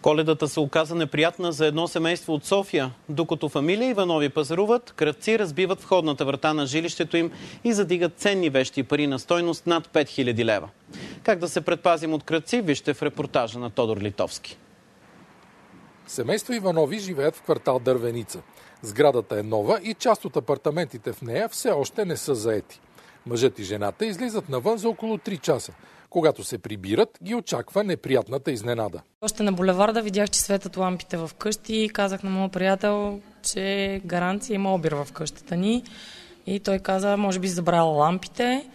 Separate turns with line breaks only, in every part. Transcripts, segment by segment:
Коледата се оказа неприятна за едно семейство от София. Докато фамилия Иванови пазаруват, крадци разбиват входната врата на жилището им и задигат ценни вещи и пари на стойност над 5000 лева. Как да се предпазим от крадци, вижте в репортажа на Тодор Литовски.
Семейство Иванови живеят в квартал Дървеница. Сградата е нова и част от апартаментите в нея все още не са заети. Мъжът и жената излизат навън за около 3 часа. Когато се прибират, ги очаква неприятната изненада.
Още на булеварда видях, че светят лампите в къщи и казах на моят приятел, че гаранция има обир в къщата ни. И той каза, може би си забравял лампите.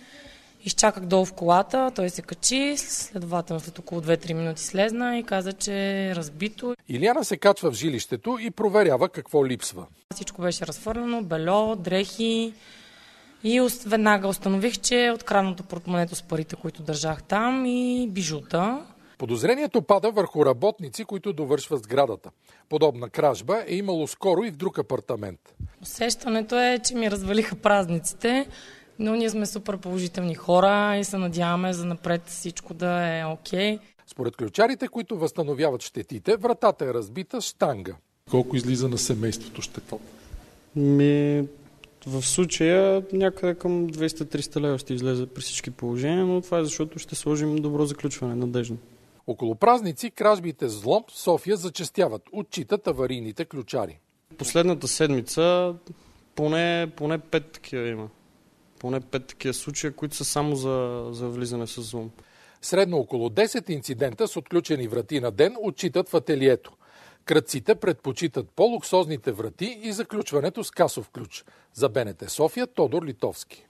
Изчаках долу в колата, той се качи, следователно след около 2-3 минути слезна и каза, че е разбито.
Илияна се качва в жилището и проверява какво липсва.
Всичко беше разфърлено, бельо, дрехи. И веднага установих, че е откраднато портмонето с парите, които държах там, и бижута.
Подозрението пада върху работници, които довършват сградата. Подобна кражба е имало скоро и в друг апартамент.
Усещането е, че ми развалиха празниците, но ние сме супер положителни хора и се надяваме за напред всичко да е окей.
Според ключарите, които възстановяват щетите, вратата е разбита с щанга.
Колко излиза на семейството щета?
В случая някъде към 200-300 лева ще излезе при всички положения, но това е защото ще сложим добро заключване, надежно.
Около празници кражбите с взлом в София зачестяват, отчитат аварийните ключари.
Последната седмица поне 5 такива има. Поне 5 такива случая, които са само за влизане с взлом.
Средно около 10 инцидента с отключени врати на ден отчитат в ателието. Крадците предпочитат по-луксозните врати и заключването с касов ключ. За БНТ София, Тодор Литовски.